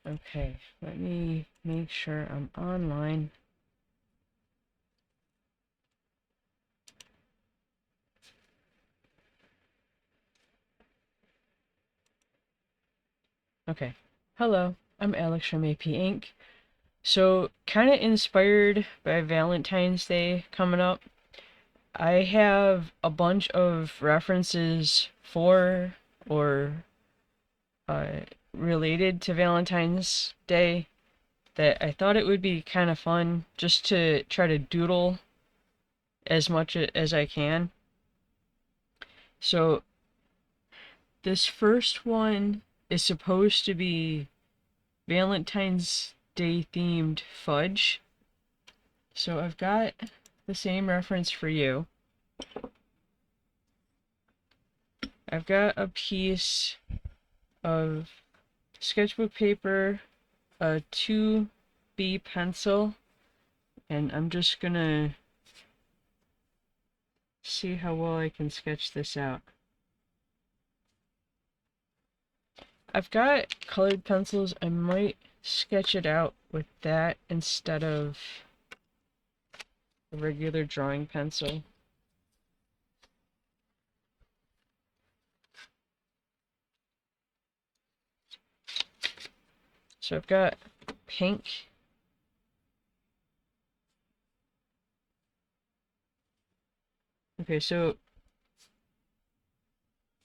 Okay, let me make sure I'm online. Okay, hello, I'm Alex from A.P. Ink. So, kind of inspired by Valentine's Day coming up, I have a bunch of references for or uh, related to Valentine's Day that I thought it would be kind of fun just to try to doodle as much as I can. So this first one is supposed to be Valentine's Day themed fudge. So I've got the same reference for you. I've got a piece of sketchbook paper, a 2B pencil, and I'm just gonna see how well I can sketch this out. I've got colored pencils. I might sketch it out with that instead of a regular drawing pencil. So I've got pink, okay, so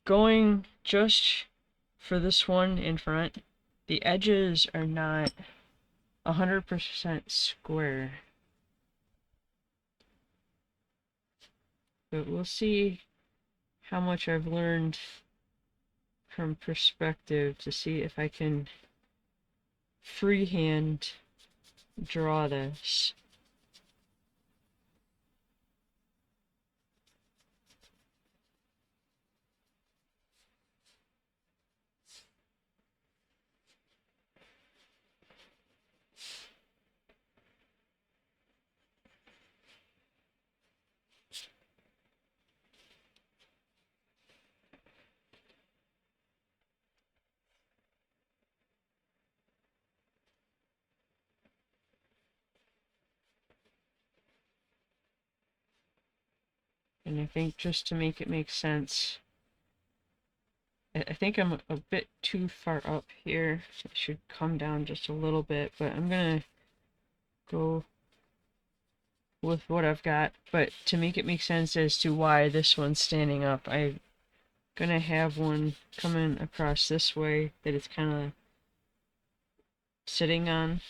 going just for this one in front, the edges are not 100% square. But we'll see how much I've learned from perspective to see if I can freehand draw this. And I think just to make it make sense, I think I'm a bit too far up here. I should come down just a little bit, but I'm gonna go with what I've got. But to make it make sense as to why this one's standing up, I'm gonna have one coming across this way that it's kind of sitting on.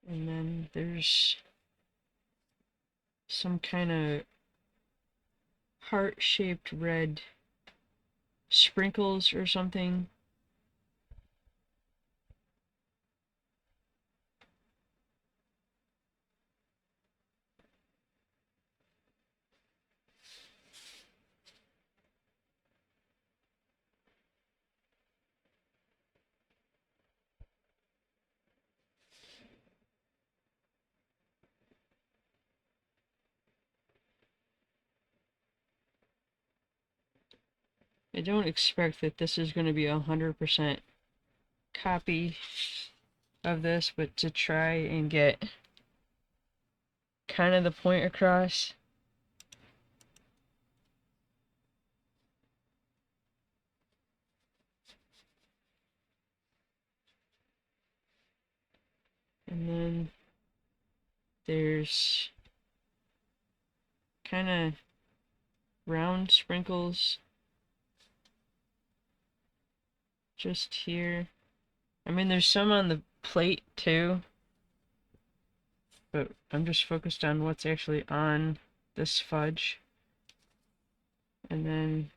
And then there's some kind of heart-shaped red sprinkles or something. I don't expect that this is going to be 100% copy of this, but to try and get kind of the point across. And then there's kind of round sprinkles. just here. I mean, there's some on the plate too, but I'm just focused on what's actually on this fudge. And then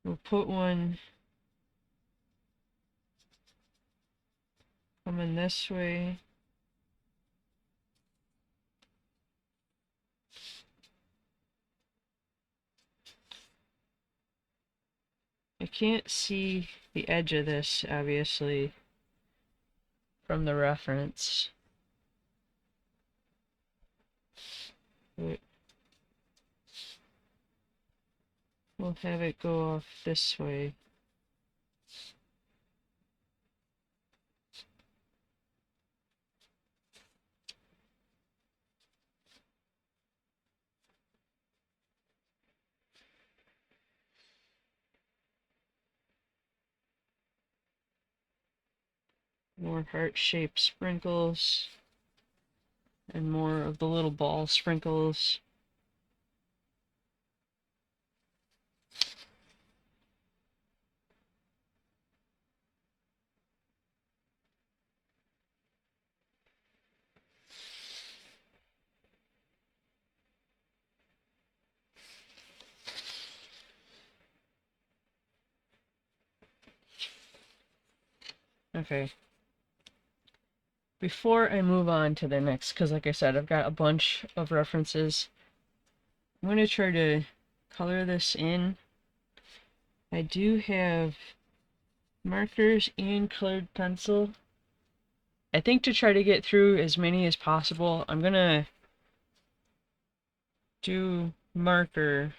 we'll put one coming this way. I can't see the edge of this, obviously, from the reference. But we'll have it go off this way. More heart-shaped sprinkles. And more of the little ball sprinkles. Okay. Before I move on to the next, because like I said, I've got a bunch of references, I'm going to try to color this in. I do have markers and colored pencil. I think to try to get through as many as possible, I'm going to do marker.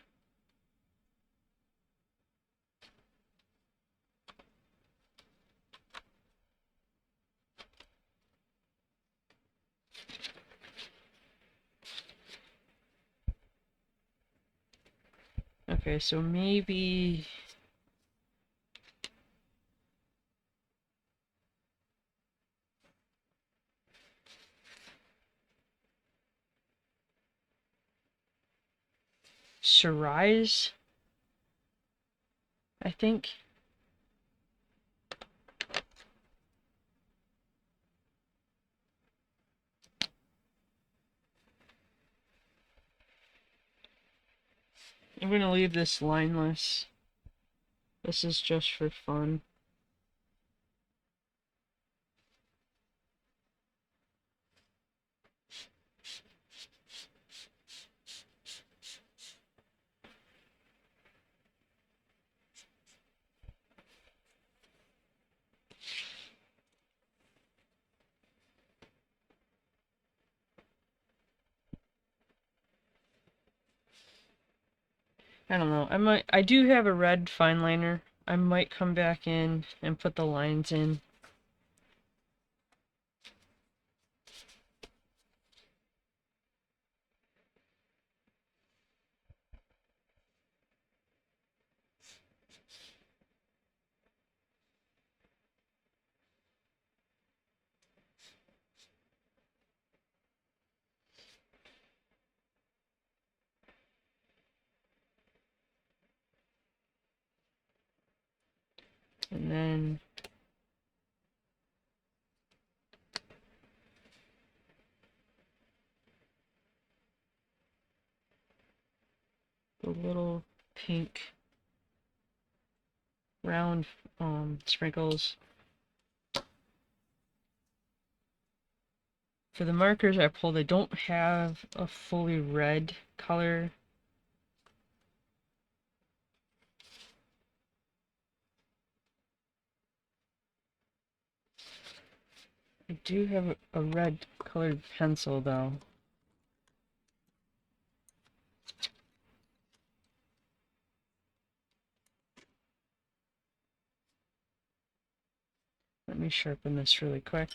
Okay, so maybe cerise, I think. I'm going to leave this lineless. This is just for fun. I don't know. I do have a red fine liner. I might come back in and put the lines in. And then the little pink round sprinkles. For the markers I pulled, I don't have a fully red color. I do have a red colored pencil though. Let me sharpen this really quick.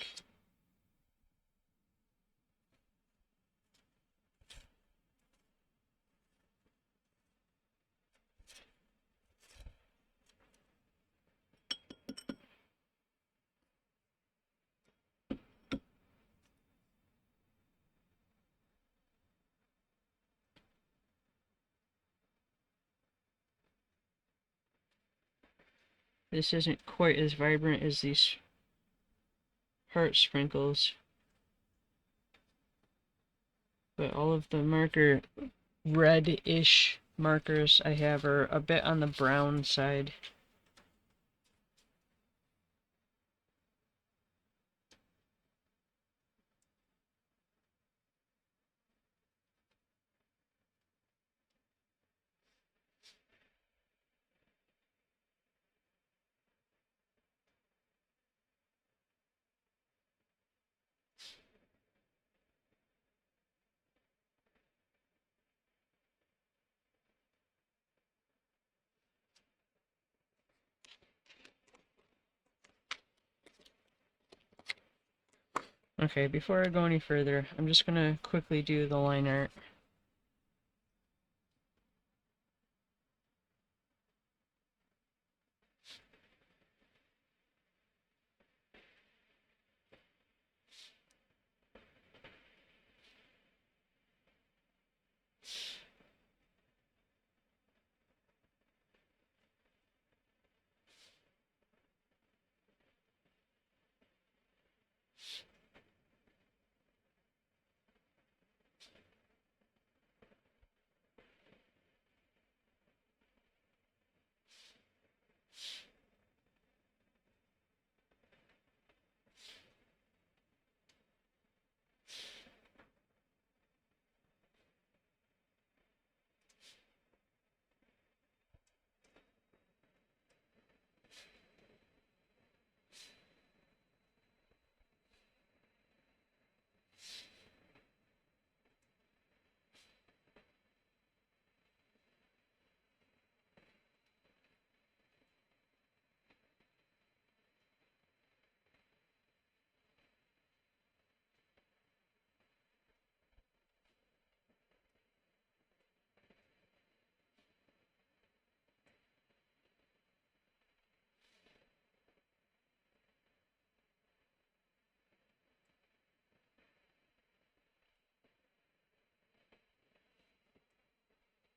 This isn't quite as vibrant as these heart sprinkles, but all of the marker red-ish markers I have are a bit on the brown side. Okay, before I go any further, I'm just gonna quickly do the line art.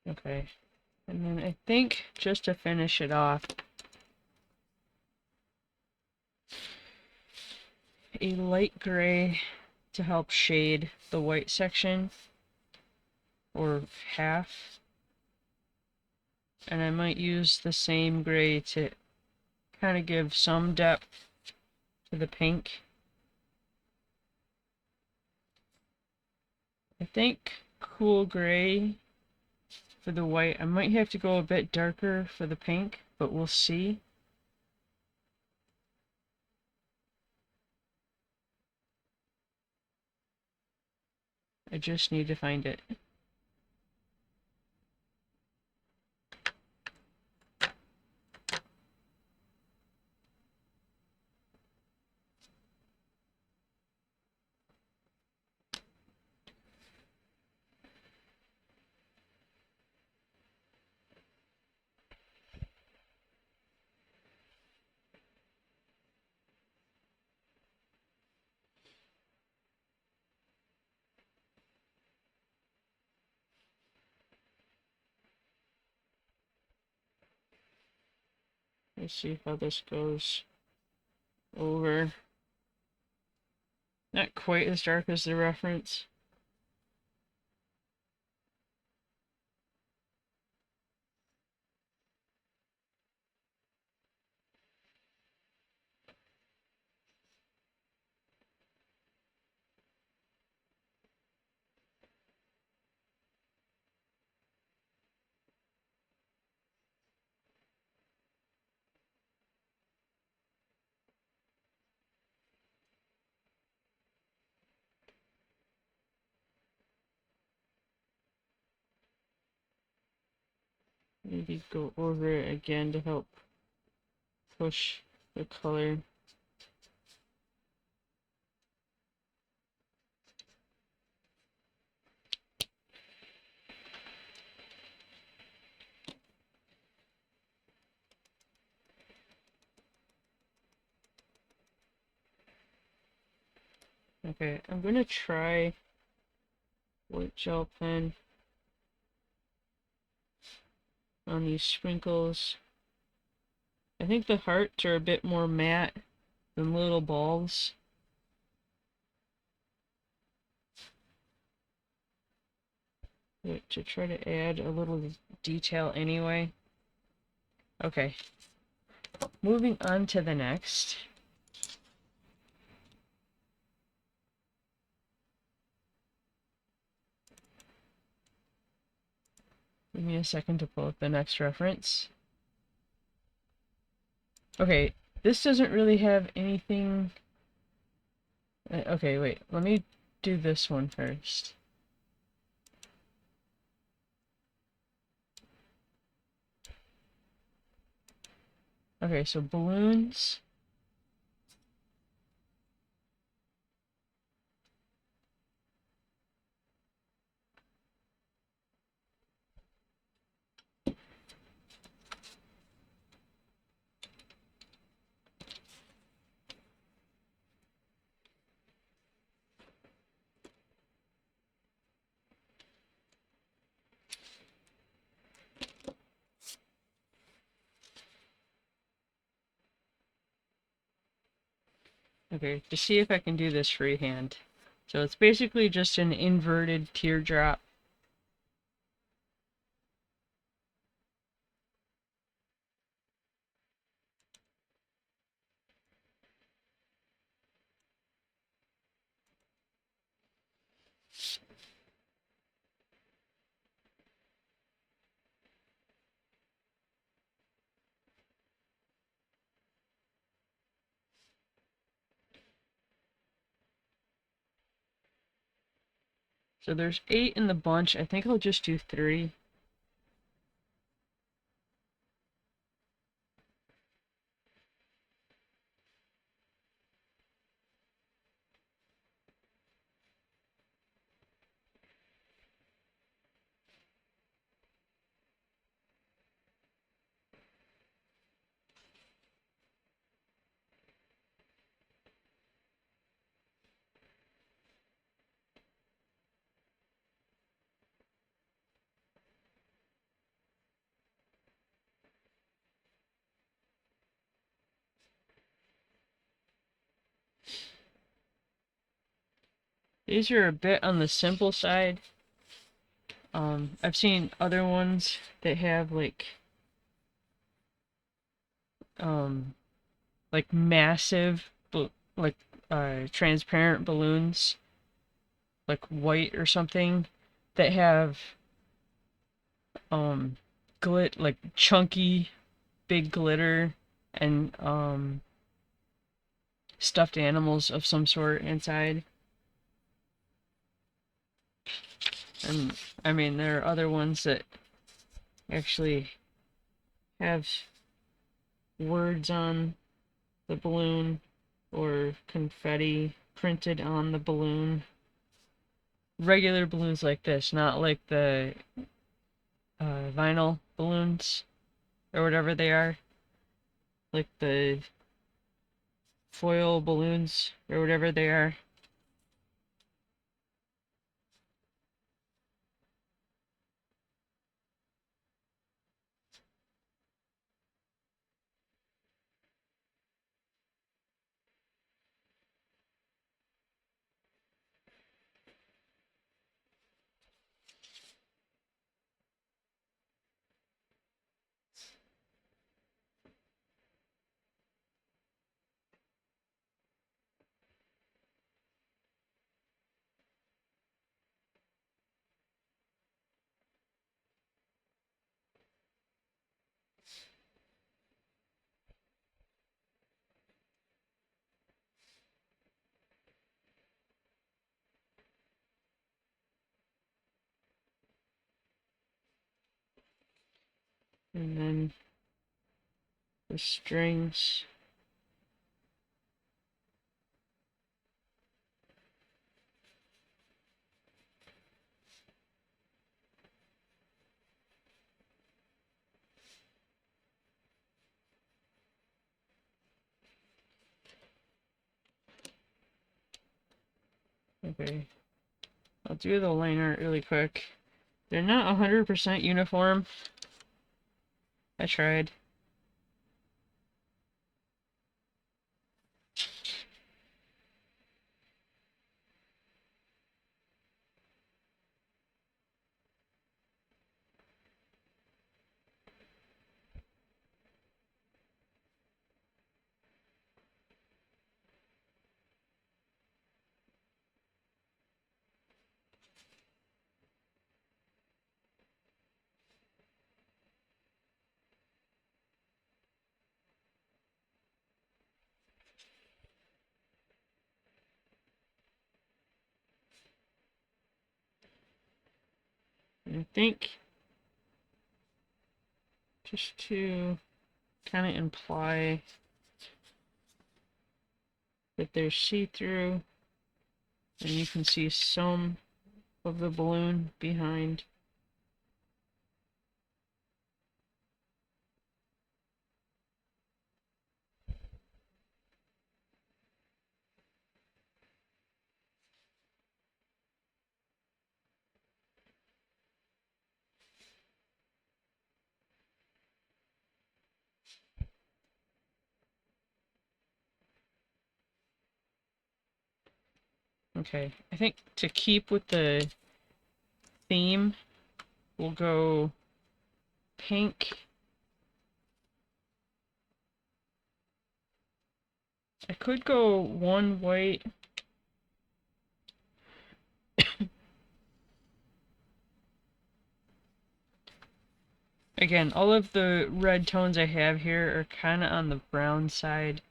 Okay, and then I think just to finish it off, a light gray to help shade the white section, or half. And I might use the same gray to kind of give some depth to the pink. I think cool gray for the white. I might have to go a bit darker for the pink, but we'll see. I just need to find it. Let's see how this goes over. Not quite as dark as the reference. Maybe go over it again to help push the color. Okay, I'm gonna try white gel pen on these sprinkles. I think the hearts are a bit more matte than little balls. But to try to add a little detail anyway. Okay, moving on to the next. Give me a second to pull up the next reference. Okay, this doesn't really have anything. Okay, wait, let me do this one first. Okay, so balloons. Okay, to see if I can do this freehand. So it's basically just an inverted teardrop. So there's 8 in the bunch. I think I'll just do 3. These are a bit on the simple side. I've seen other ones that have um, like massive, like transparent balloons, like white or something, that have like chunky, big glitter and stuffed animals of some sort inside. And I mean, there are other ones that actually have words on the balloon or confetti printed on the balloon. Regular balloons like this, not like the vinyl balloons or whatever they are, like the foil balloons or whatever they are. And then the strings. Okay, I'll do the line art really quick. They're not 100% uniform. I tried. I think just to kind of imply that they're see-through, and you can see some of the balloon behind. Okay, I think to keep with the theme, we'll go pink. I could go one white. Again, all of the red tones I have here are kind of on the brown side,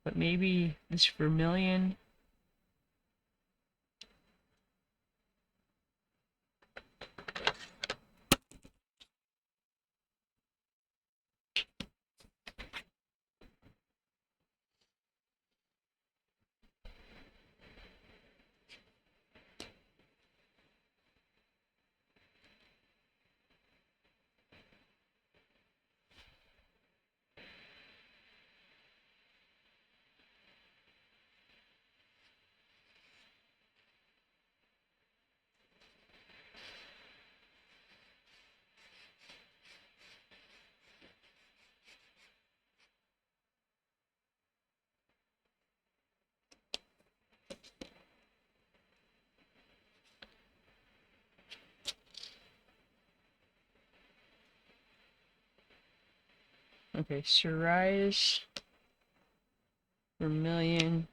but maybe this vermilion. Okay, cerise, vermilion.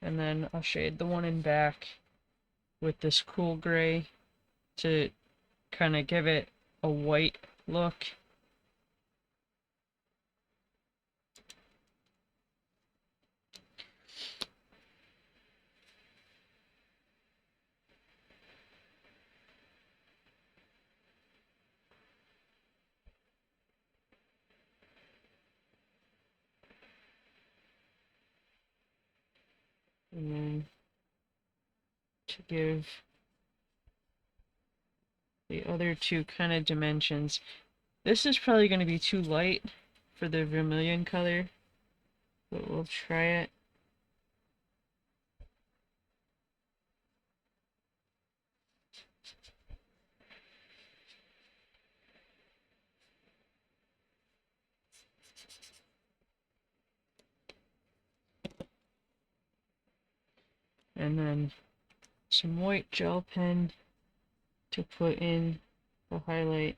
And then I'll shade the one in back with this cool gray to kind of give it a white look. And then to give the other two kind of dimensions. This is probably going to be too light for the vermilion color, but we'll try it. And then some white gel pen to put in the highlight.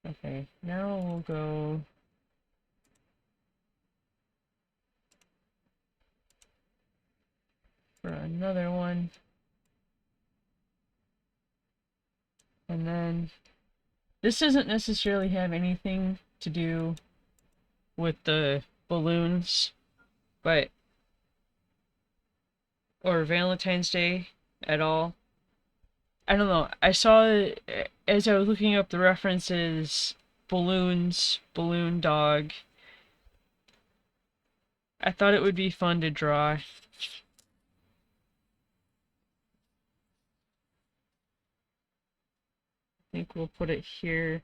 Okay, now we'll go for another one. And then this doesn't necessarily have anything to do with the balloons, but or Valentine's Day at all. I don't know. I saw as I was looking up the references, balloons, balloon dog. I thought it would be fun to draw. I think we'll put it here.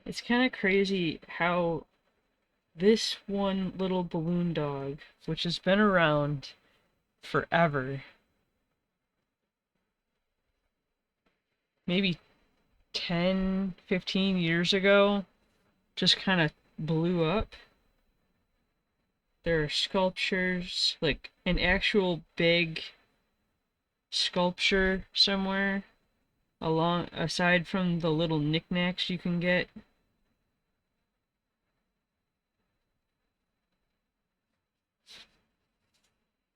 It's kind of crazy how this one little balloon dog, which has been around forever, maybe 10, 15 years ago, just kind of blew up. There are sculptures, like an actual big sculpture somewhere along, aside from the little knickknacks you can get.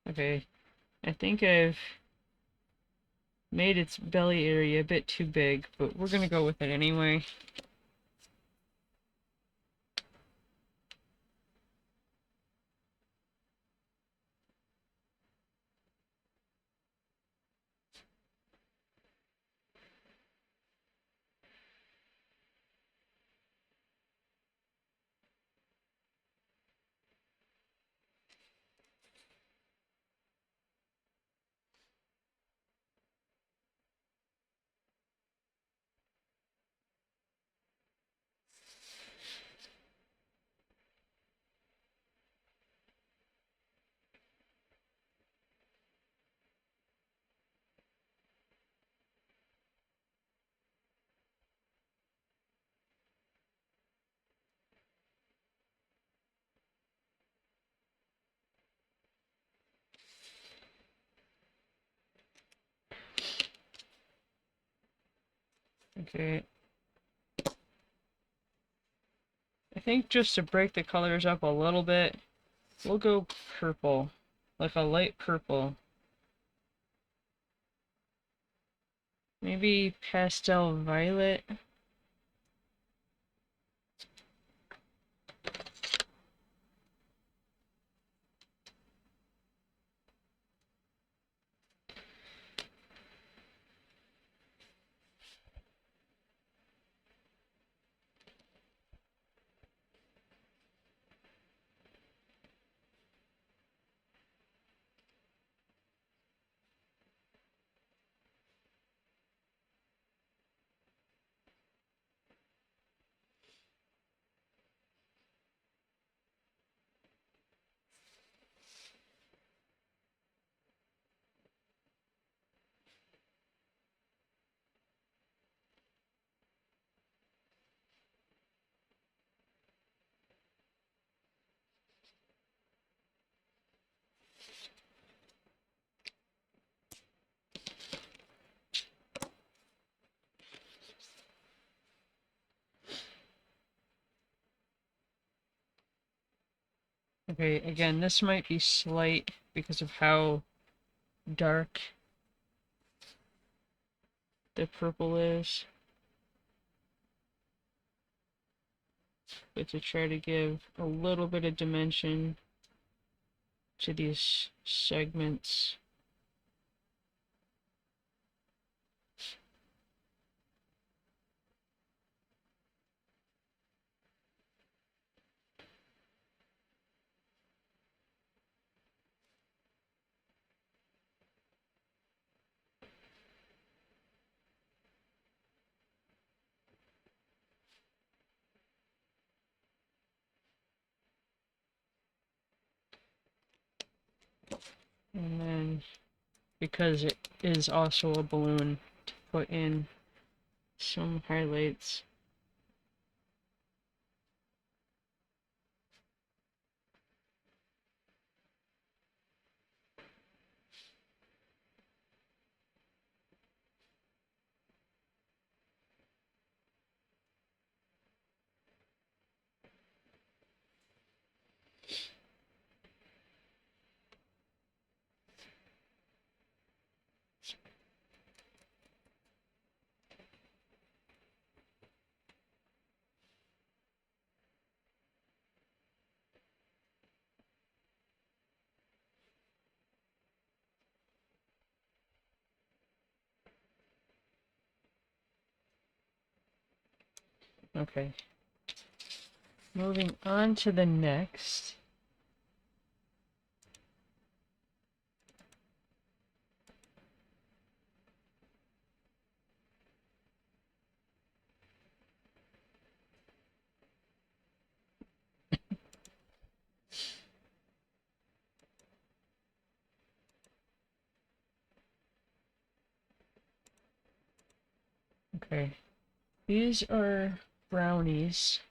Okay, I think I've made its belly area a bit too big, but we're gonna go with it anyway. Okay, I think just to break the colors up a little bit, we'll go purple, like a light purple. Maybe pastel violet. Okay, again, this might be slight because of how dark the purple is, but to try to give a little bit of dimension to these segments. And then, because it is also a balloon, to put in some highlights. Okay. Moving on to the next. Okay. These are brownies.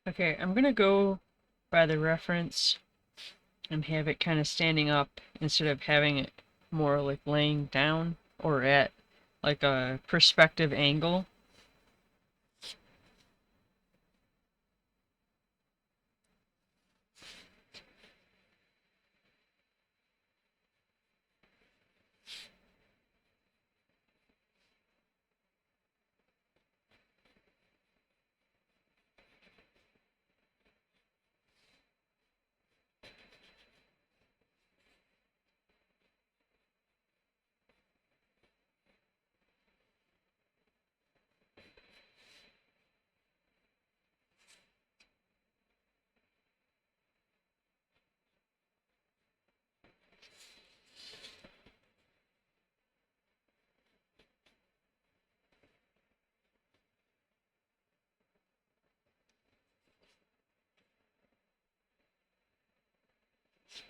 Okay, I'm gonna go by the reference and have it kind of standing up instead of having it more like laying down or at like a perspective angle.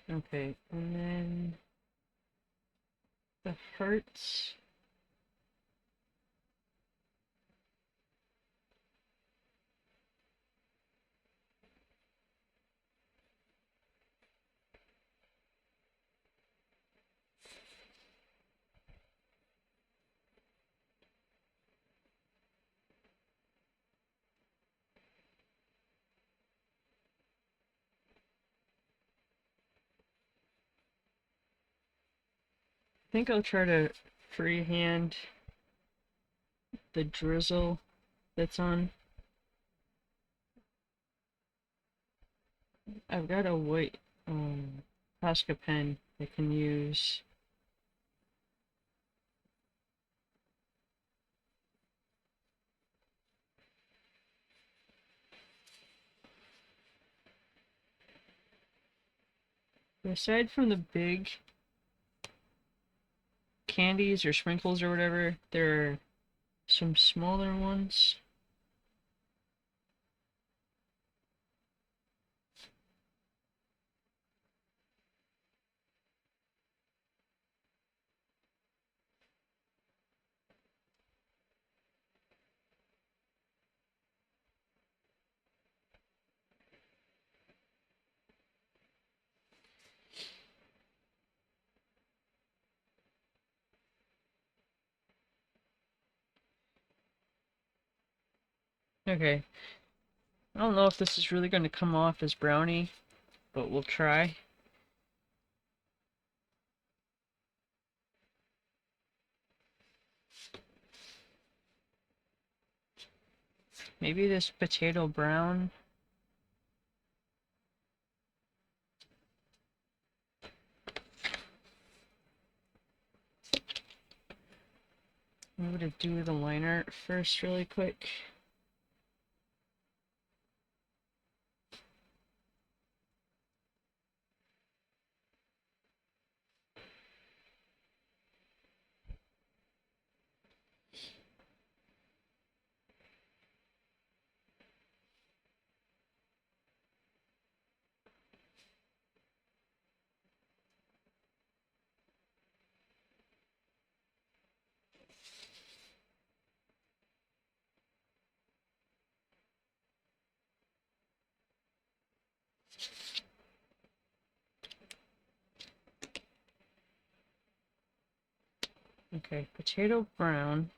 Okay, and then the hearts. I think I'll try to freehand the drizzle that's on. I've got a white posca pen I can use. Aside from the big candies or sprinkles or whatever, there are some smaller ones. Okay, I don't know if this is really going to come off as brownie, but we'll try. Maybe this potato brown. I'm going to do the line art first really quick. Okay, potato brown.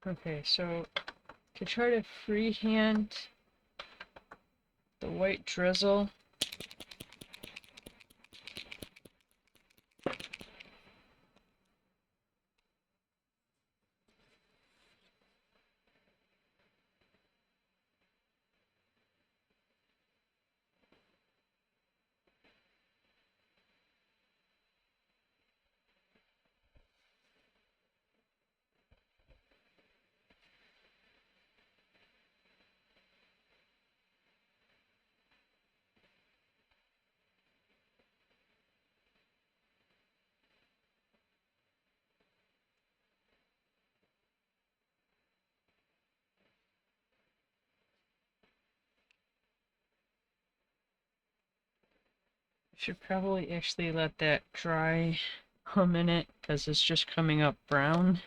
Okay, so to try to freehand the white drizzle, I should probably actually let that dry a minute because it's just coming up brown.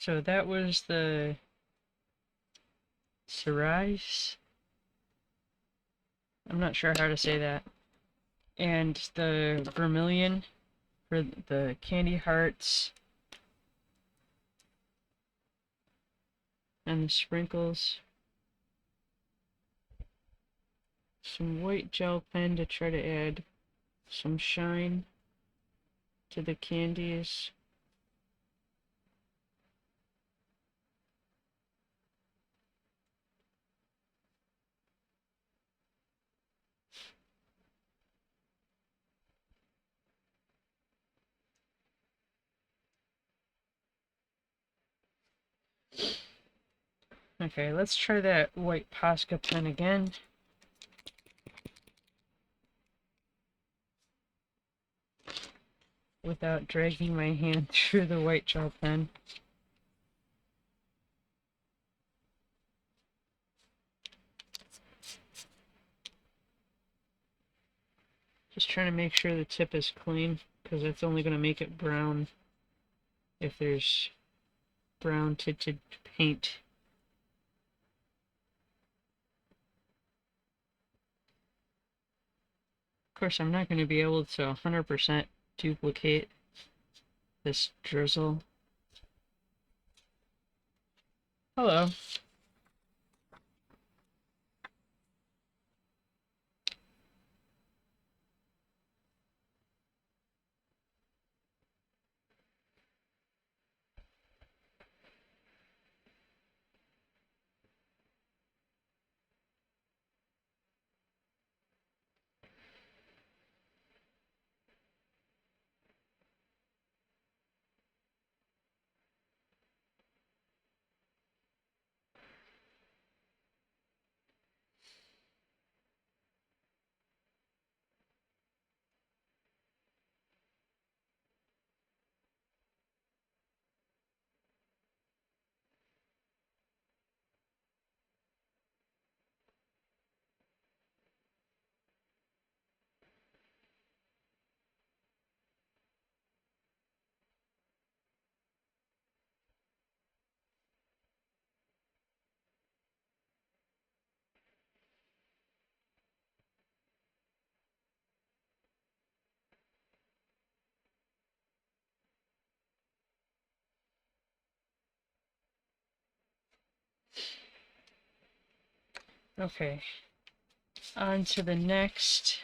So that was the cerise. I'm not sure how to say that. And the vermillion for the candy hearts and the sprinkles. Some white gel pen to try to add some shine to the candies. Okay, let's try that white posca pen again. Without dragging my hand through the white gel pen. Just trying to make sure the tip is clean, because that's only going to make it brown if there's brown tinted paint. Of course, I'm not going to be able to 100% duplicate this drizzle. Hello. Okay, on to the next.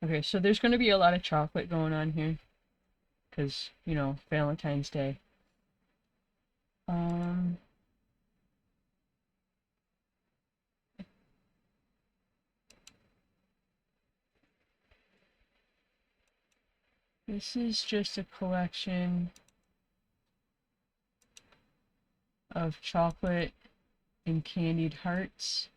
Okay, so there's going to be a lot of chocolate going on here, because, you know, Valentine's Day. Um, this is just a collection of chocolate and candied hearts.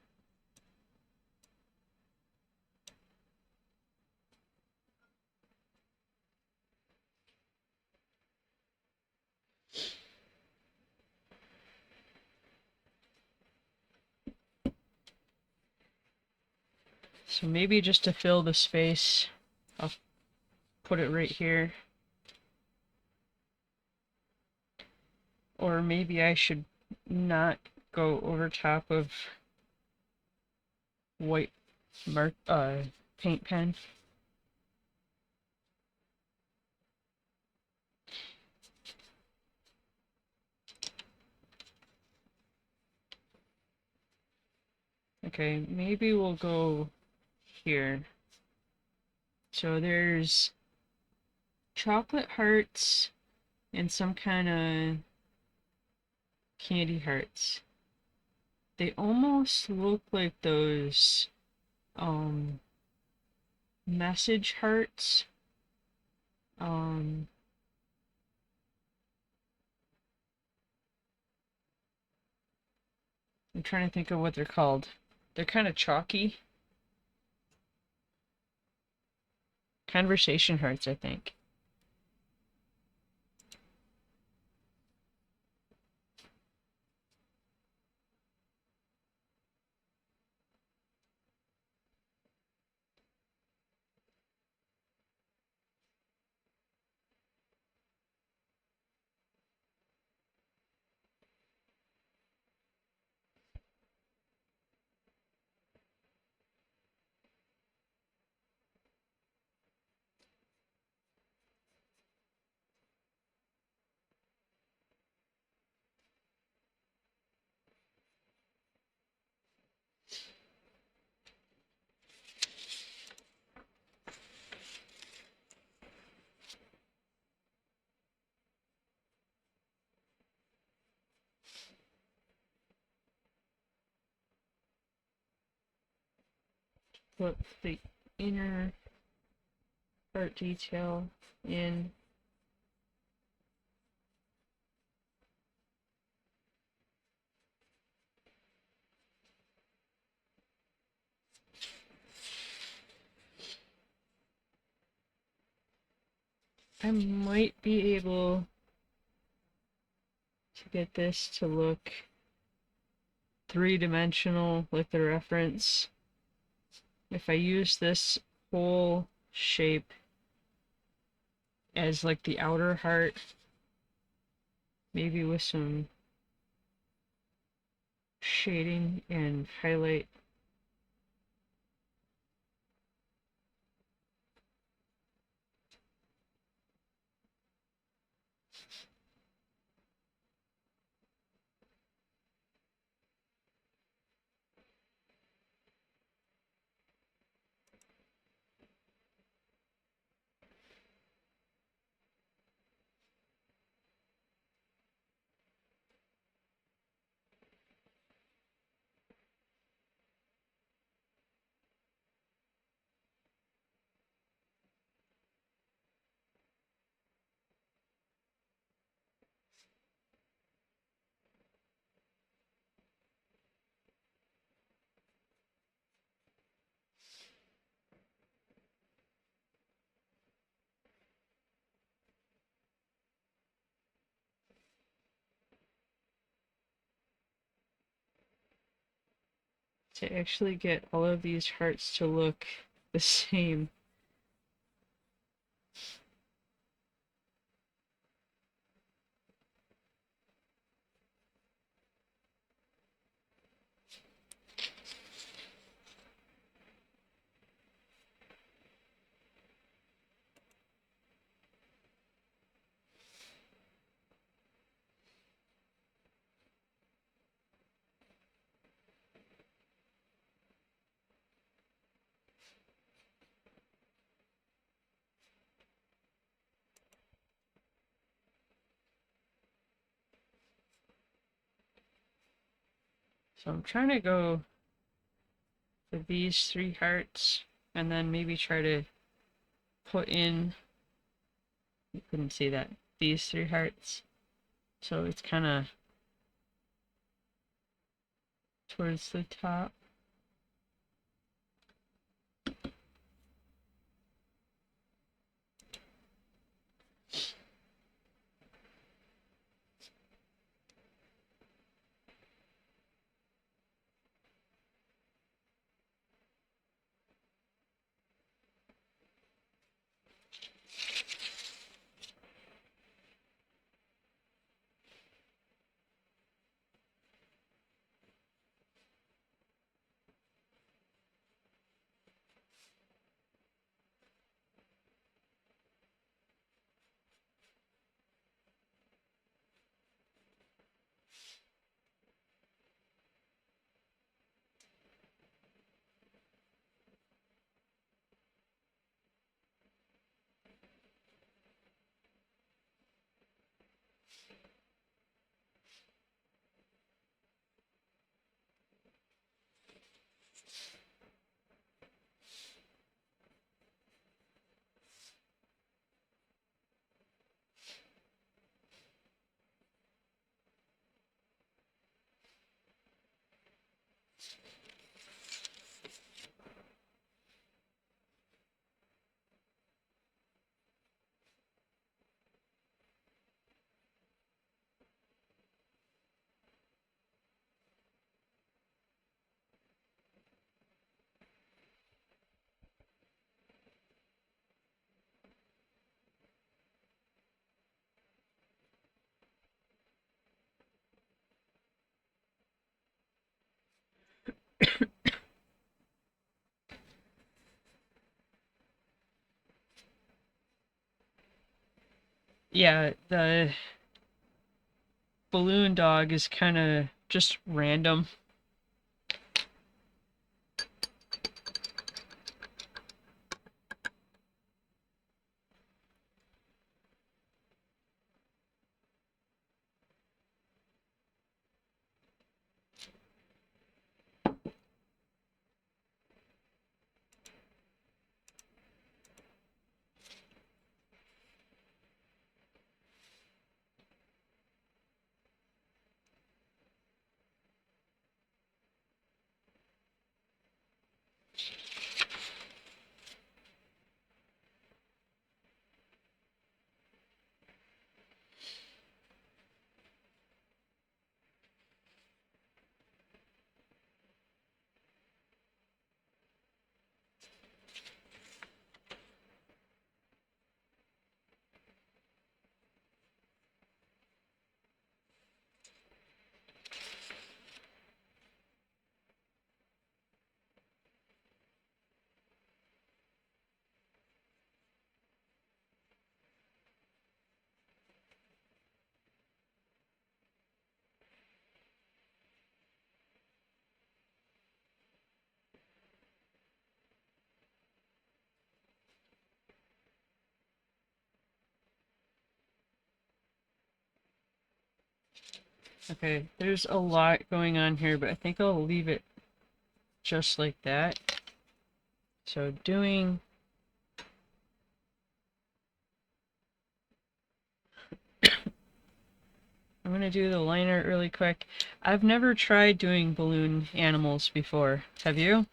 So maybe just to fill the space, I'll put it right here. Or maybe I should not go over top of white paint pen. Okay, maybe we'll go here. So there's chocolate hearts and some kind of candy hearts. They almost look like those message hearts. Um I'm trying to think of what they're called. They're kind of chalky. Conversation hearts, I think. Put the inner art detail in. I might be able to get this to look three-dimensional with the reference. If I use this whole shape as like the outer heart, maybe with some shading and highlight. To actually get all of these hearts to look the same. So I'm trying to go for these three hearts and then maybe try to put in, you couldn't see that, these three hearts. So it's kind of towards the top. Yeah, the balloon dog is kind of just random. Okay, there's a lot going on here, but I think I'll leave it just like that. So I'm gonna do the liner really quick. I've never tried doing balloon animals before. Have you?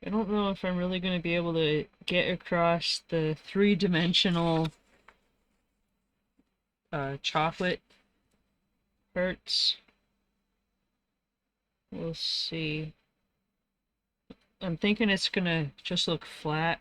I don't know if I'm really gonna be able to get across the three-dimensional chocolate hearts. We'll see. I'm thinking it's gonna just look flat.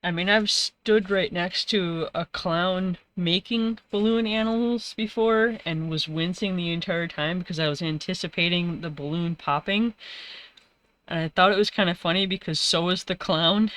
I mean, I've stood right next to a clown making balloon animals before and was wincing the entire time because I was anticipating the balloon popping. And I thought it was kind of funny because so was the clown.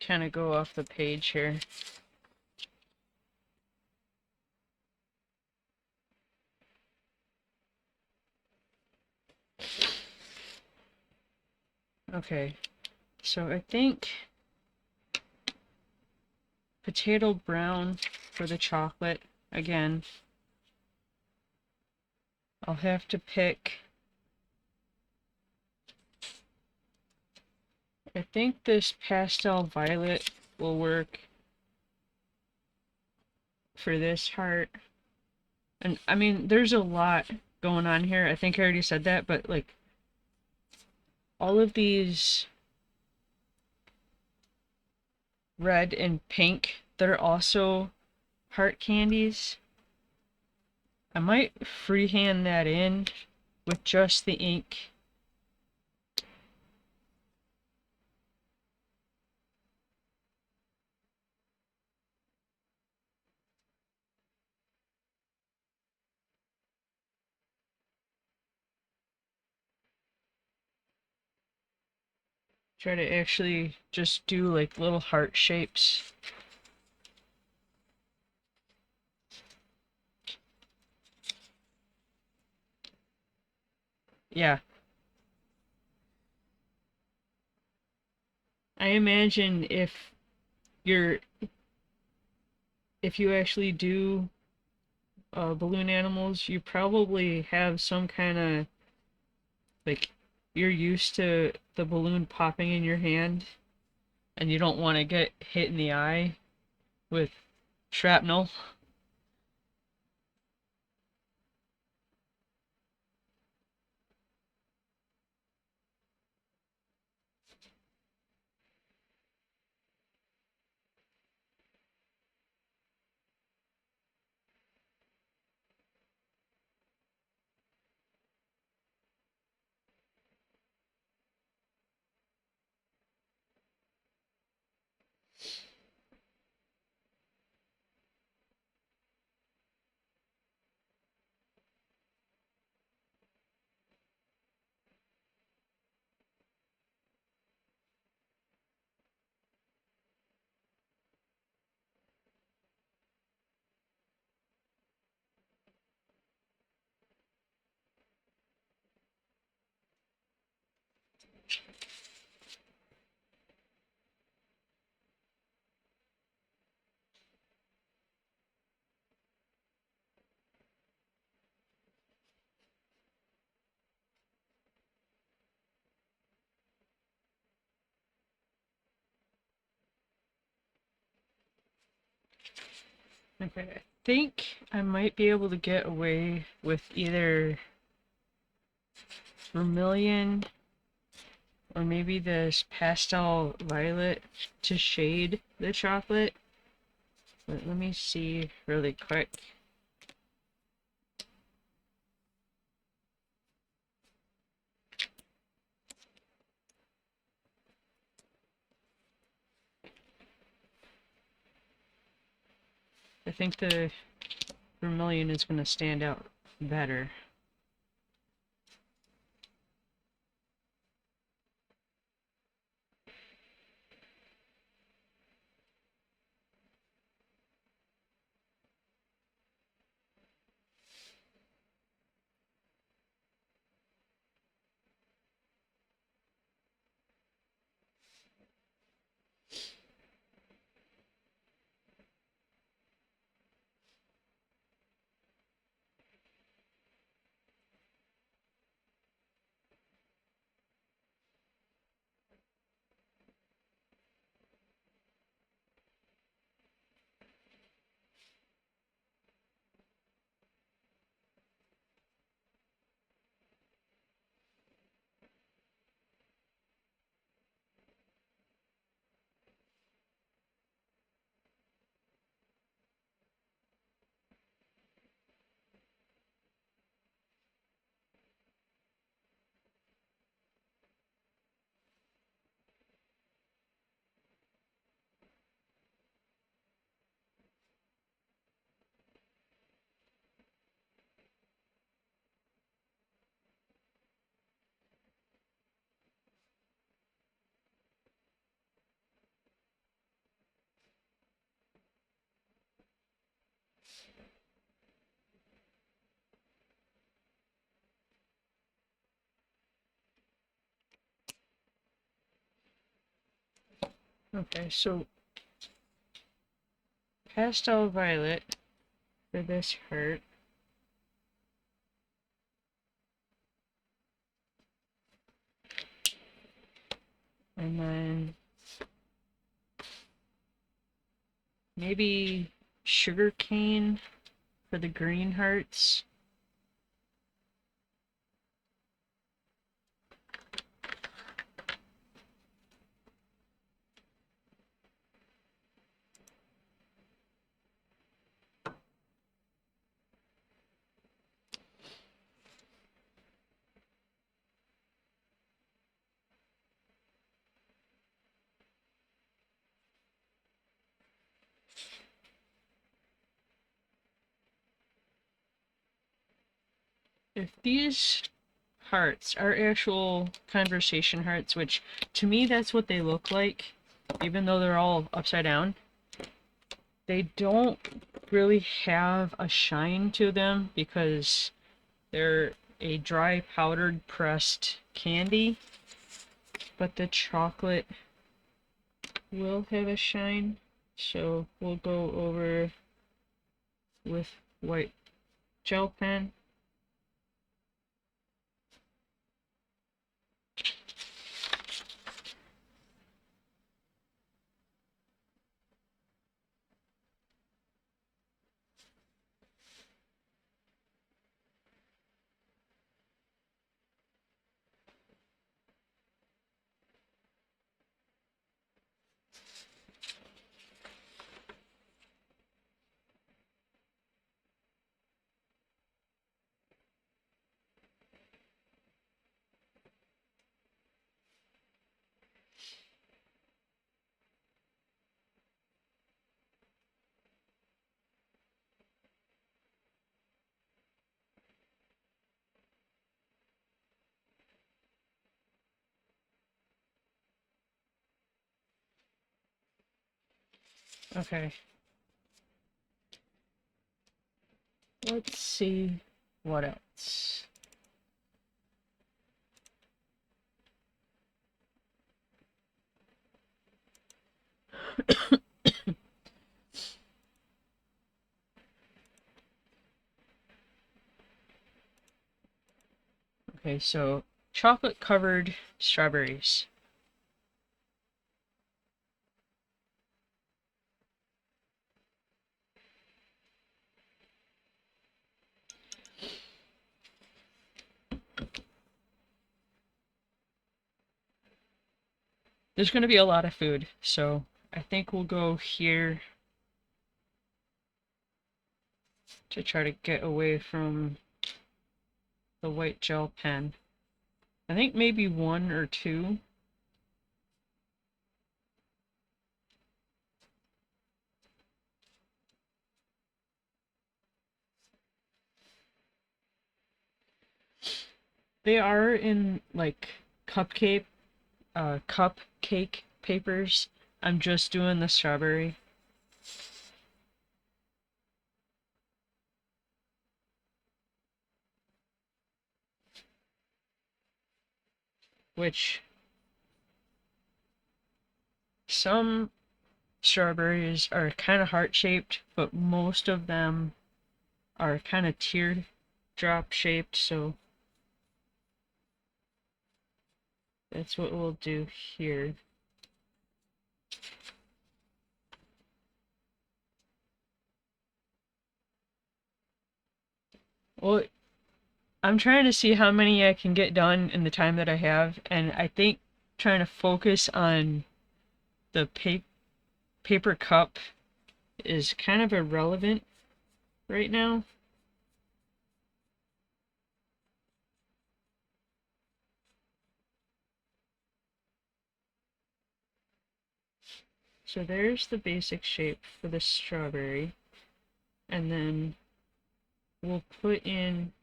Kind of go off the page here. Okay, so I think potato brown for the chocolate. Again, I'll have to pick. I think this pastel violet will work for this heart. And I mean, there's a lot going on here. I think I already said that, but like all of these red and pink, they're also heart candies. I might freehand that in with just the ink. Try to actually just do like little heart shapes. Yeah, I imagine you're if you actually do balloon animals, you probably have some kind of like you're used to the balloon popping in your hand and you don't want to get hit in the eye with shrapnel. Okay, I think I might be able to get away with either vermilion or maybe this pastel violet to shade the chocolate. But let me see really quick. I think the vermilion is going to stand out better. Okay, so pastel violet for this heart. And then maybe sugarcane for the green hearts. If these hearts are actual conversation hearts, which to me that's what they look like, even though they're all upside down, they don't really have a shine to them because they're a dry powdered pressed candy, but the chocolate will have a shine. So we'll go over with white gel pen. Okay, let's see what else. Okay, so chocolate covered strawberries. There's going to be a lot of food, so I think we'll go here to try to get away from the white gel pen. I think maybe one or two. They are in like cupcake cupcake papers. I'm just doing the strawberry, which some strawberries are kind of heart-shaped, but most of them are kind of teardrop shaped, so that's what we'll do here. Well, I'm trying to see how many I can get done in the time that I have, and I think trying to focus on the paper cup is kind of irrelevant right now. So there's the basic shape for the strawberry, and then we'll put in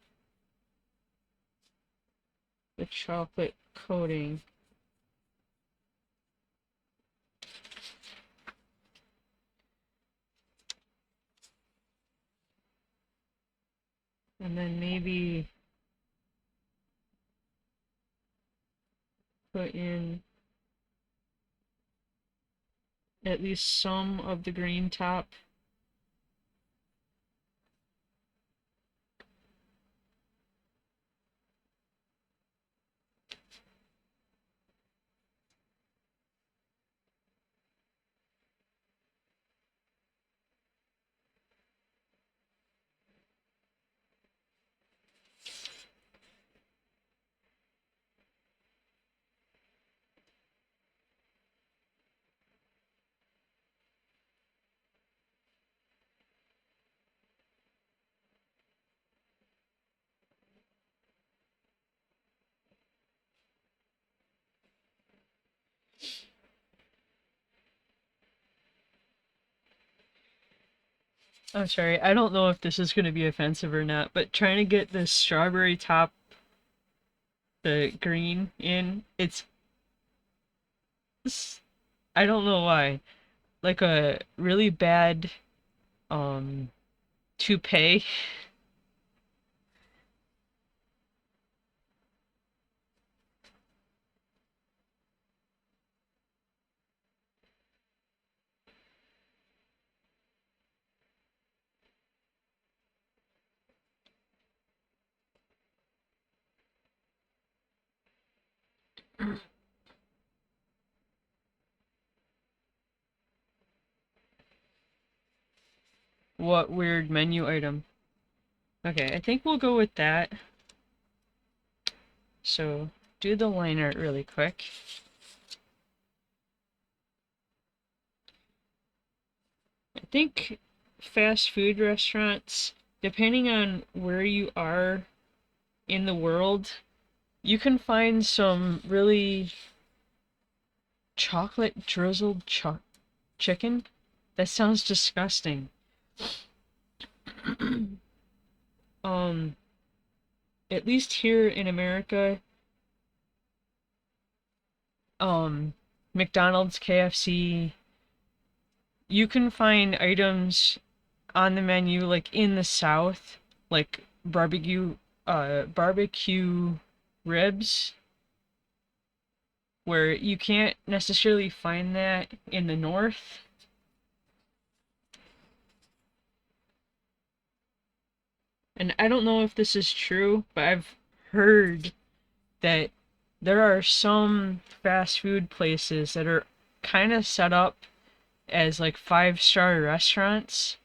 the chocolate coating. And then maybe put in at least some of the green top. I'm sorry, I don't know if this is going to be offensive or not, but trying to get the strawberry top, the green in, I don't know why, like a really bad um toupee. What weird menu item? Okay, I think we'll go with that. So, do the line art really quick. I think fast food restaurants, depending on where you are in the world, you can find some really chocolate drizzled chicken. That sounds disgusting. um, at least here in America, um, McDonald's, KFC, you can find items on the menu like in the South, like barbecue ribs, where you can't necessarily find that in the North. And I don't know if this is true, but I've heard that there are some fast food places that are kind of set up as like five-star restaurants,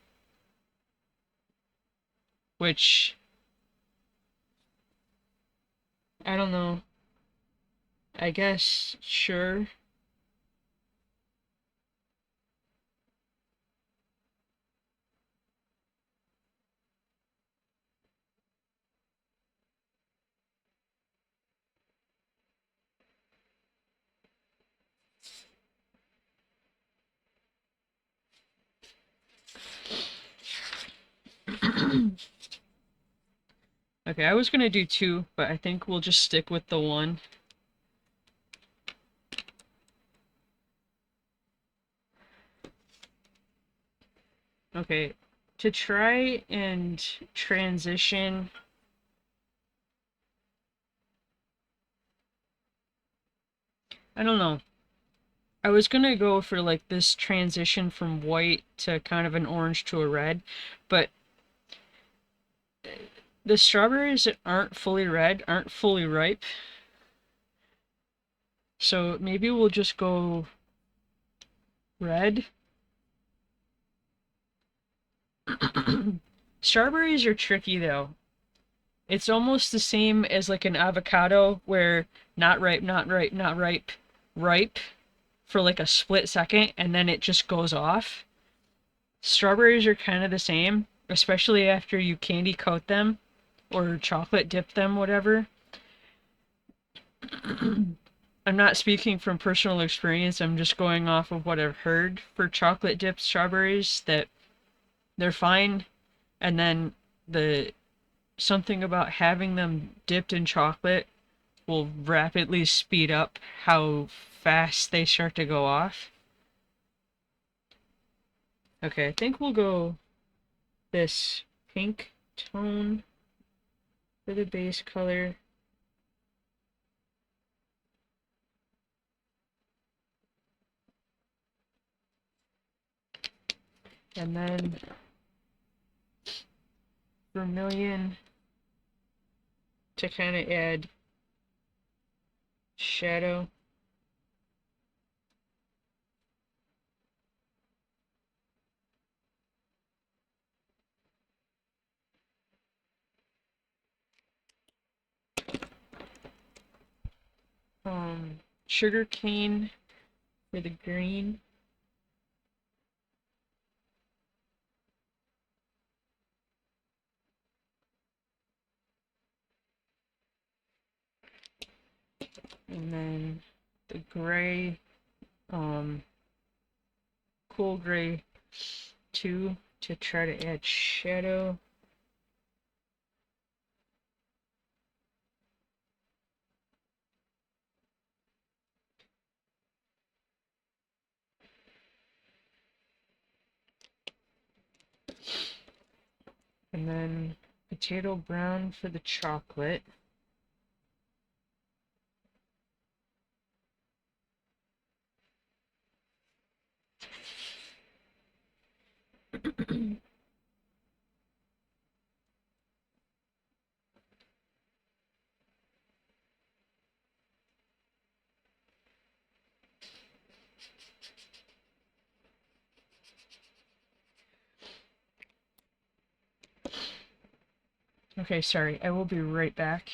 which I don't know. I guess sure. Okay, I was gonna do two, but I think we'll just stick with the one. Okay, to try and transition. I don't know. I was gonna go for like this transition from white to kind of an orange to a red, but the strawberries that aren't fully red aren't fully ripe. So maybe we'll just go red. Strawberries are tricky though. It's almost the same as like an avocado where not ripe, not ripe, not ripe, ripe for like a split second and then it just goes off. Strawberries are kind of the same, especially after you candy coat them or chocolate dip them, whatever. I'm not speaking from personal experience, I'm just going off of what I've heard for chocolate dipped strawberries that they're fine, and then the something about having them dipped in chocolate will rapidly speed up how fast they start to go off. Okay, I think we'll go this pink tone for the base color. And then vermillion to kind of add shadow. Sugarcane for the green. And then the gray, cool gray too, to try to add shadow. And then potato brown for the chocolate. Okay, sorry, I will be right back.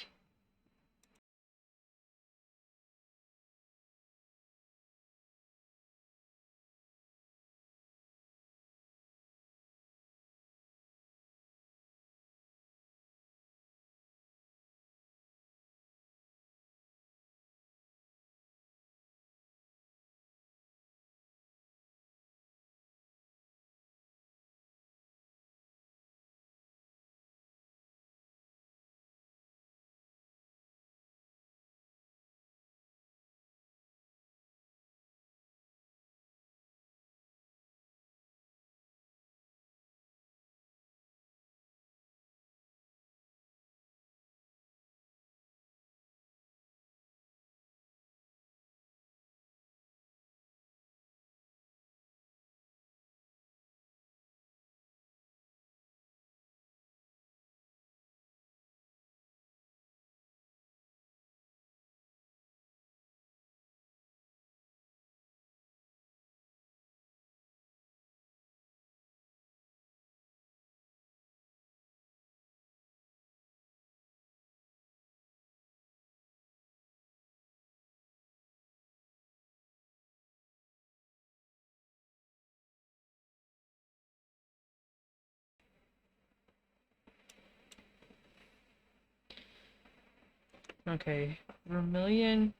Okay, vermilion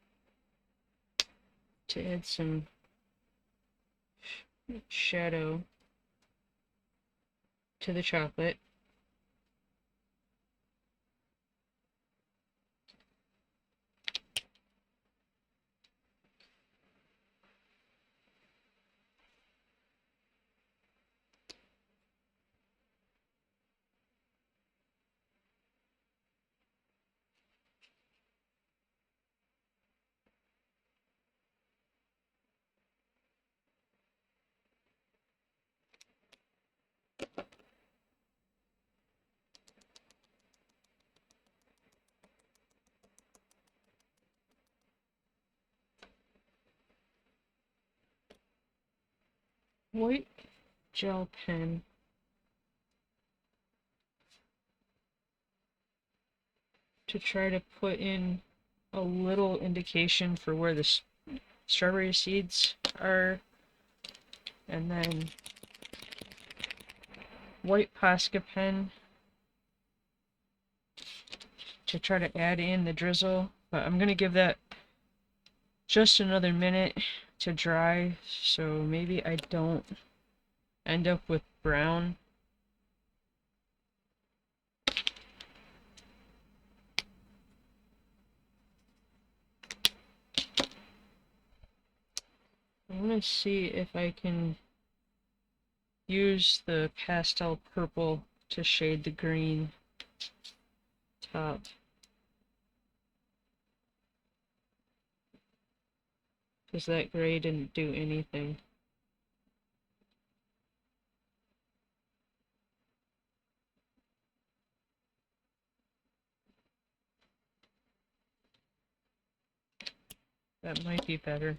to add some shadow to the chocolate. White gel pen to try to put in a little indication for where the strawberry seeds are. And then white posca pen to try to add in the drizzle. But I'm going to give that just another minute to dry, so maybe I don't end up with brown. I'm going to see if I can use the pastel purple to shade the green top. Because that gray didn't do anything. That might be better.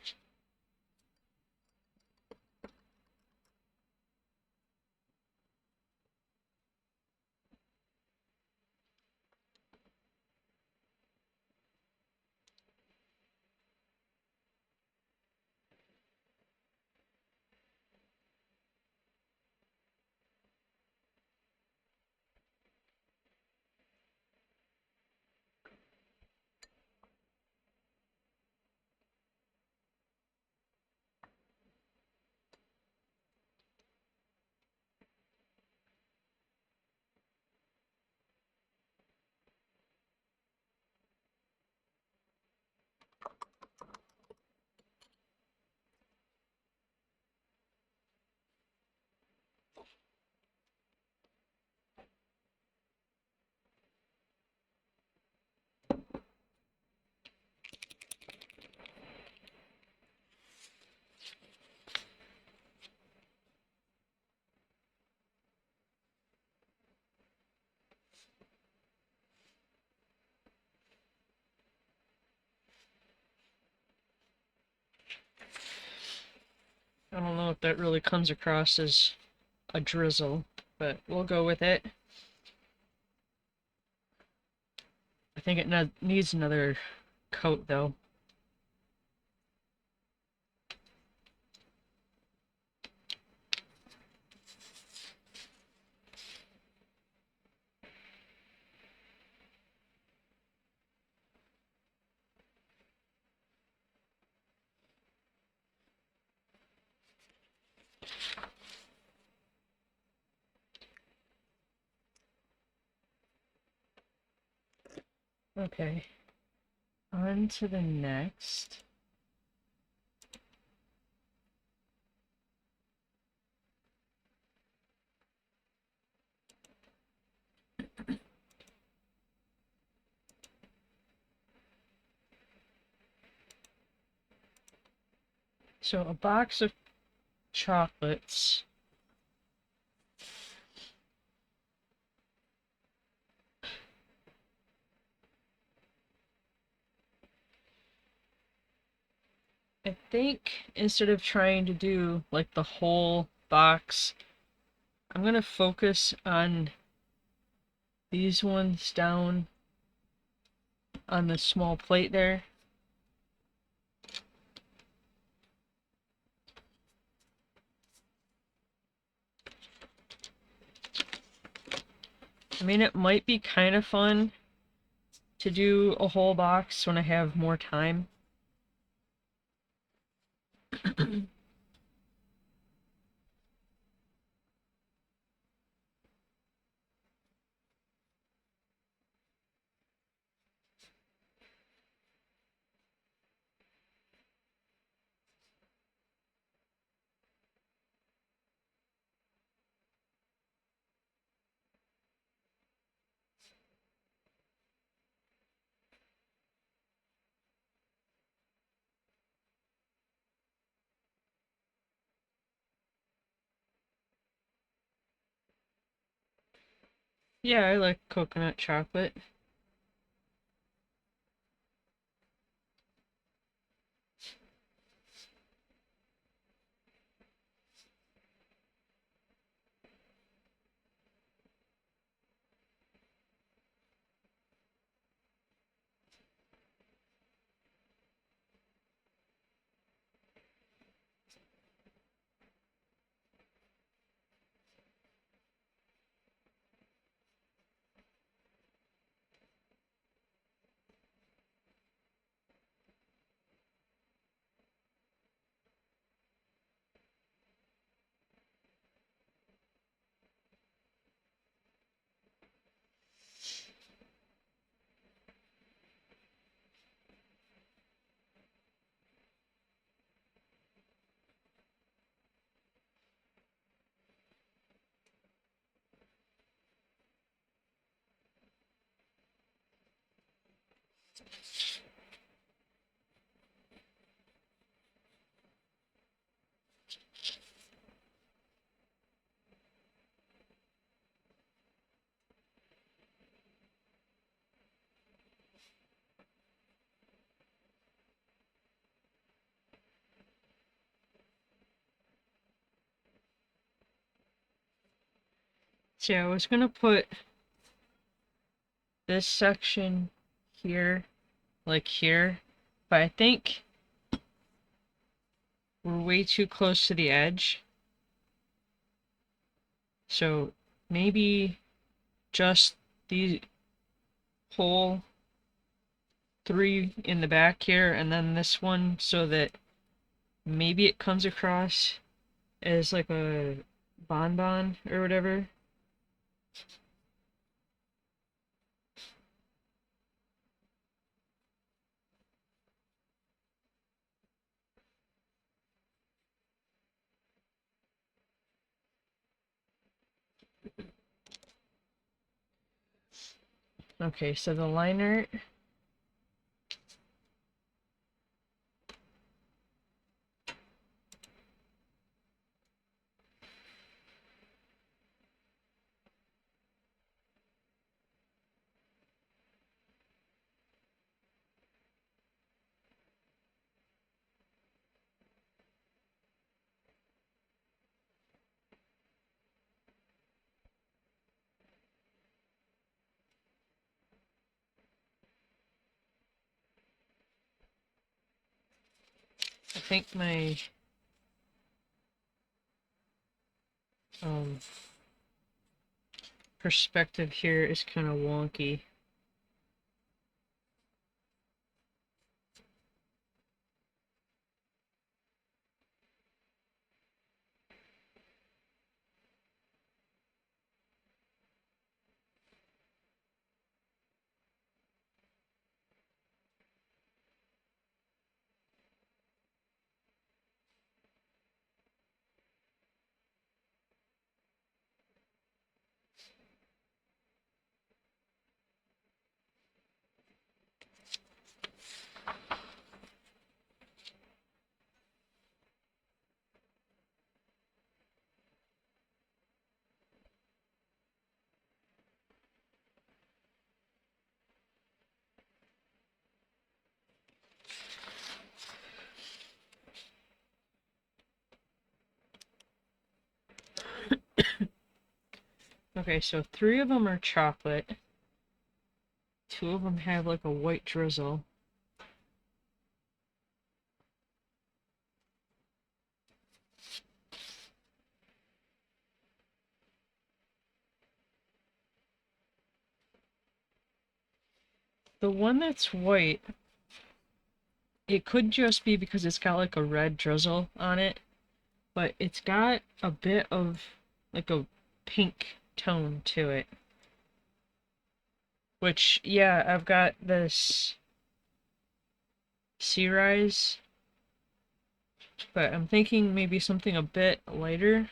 I don't know if that really comes across as a drizzle, but we'll go with it. I think it needs another coat though. Okay, on to the next. So a box of chocolates. I think instead of trying to do like the whole box, I'm gonna focus on these ones down on the small plate there. I mean, it might be kind of fun to do a whole box when I have more time. Yeah, I like coconut chocolate. So yeah, I was gonna put this section here, like here, but I think we're way too close to the edge. So maybe just the whole 3 in the back here, and then this one, so that maybe it comes across as like a bonbon or whatever. Okay, so the liner. I think my um, perspective here is kind of wonky. Okay, so 3 of them are chocolate. 2 of them have like a white drizzle. The one that's white, it could just be because it's got like a red drizzle on it, but it's got a bit of like a pink tone to it. Which, yeah, I've got this cerise, but I'm thinking maybe something a bit lighter.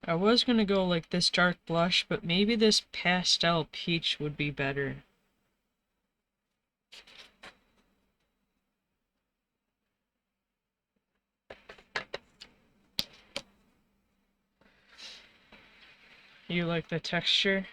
I was gonna go like this dark blush, but maybe this pastel peach would be better. You like the texture?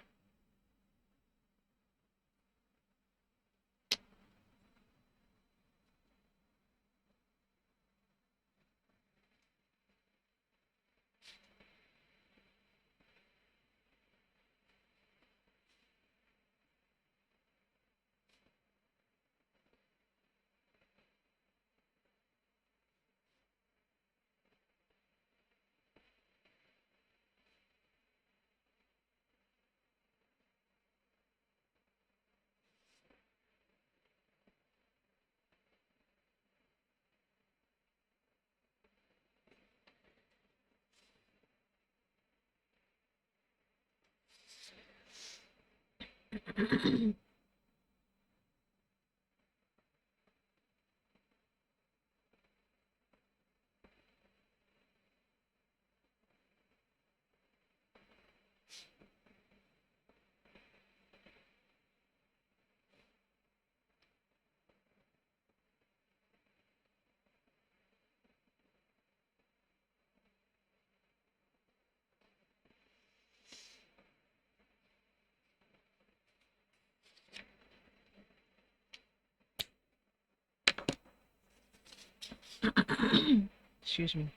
Excuse me.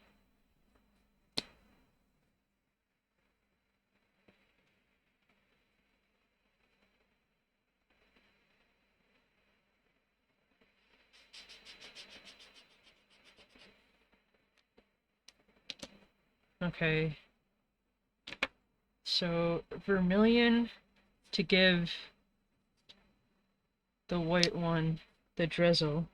Okay. So, vermillion to give the white one the drizzle.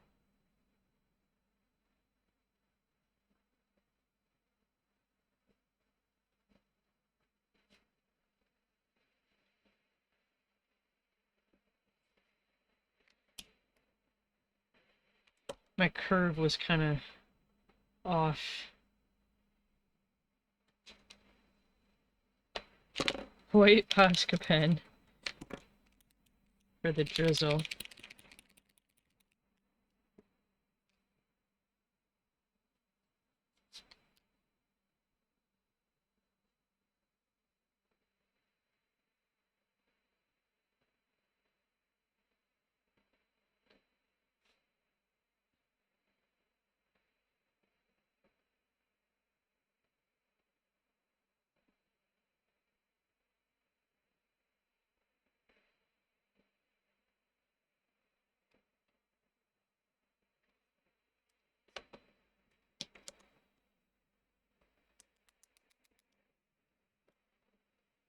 My curve was kind of off. White posca pen for the drizzle.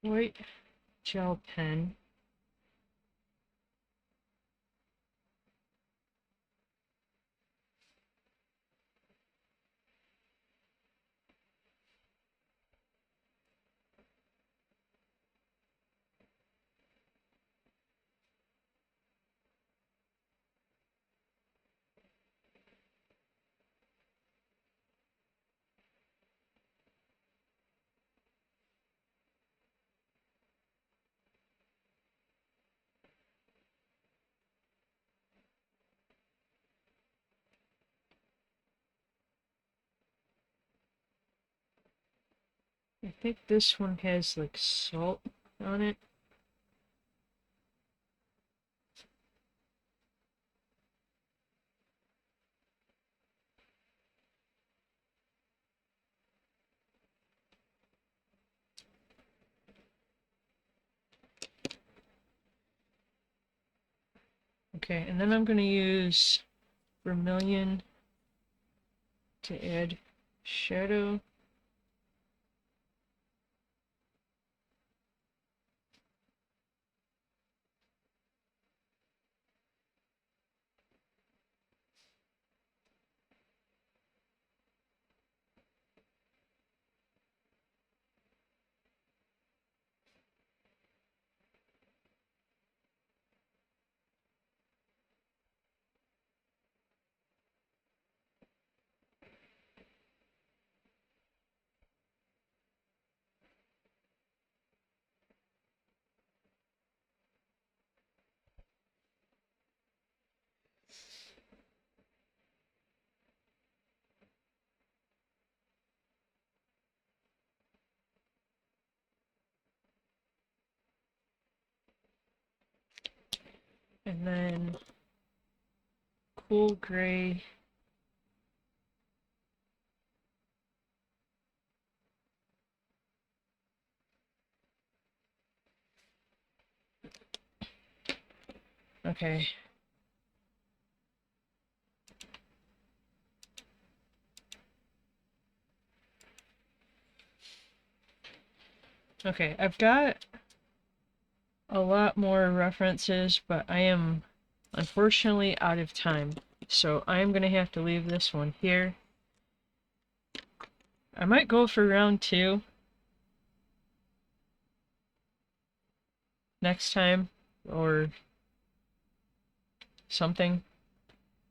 White gel pen. I think this one has like salt on it. Okay, and then I'm going to use vermilion to add shadow. And then cool gray. Okay. Okay, I've got a lot more references, but I am unfortunately out of time. So I'm gonna have to leave this one here. I might go for round 2 next time, or something.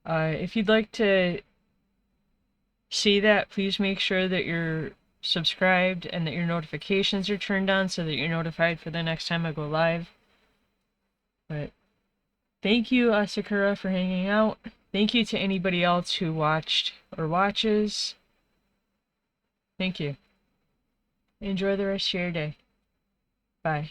If you'd like to see that, please make sure that you're subscribed and that your notifications are turned on so that you're notified for the next time I go live. But thank you, Asakura, for hanging out. Thank you to anybody else who watched or watches. Thank you. Enjoy the rest of your day. Bye.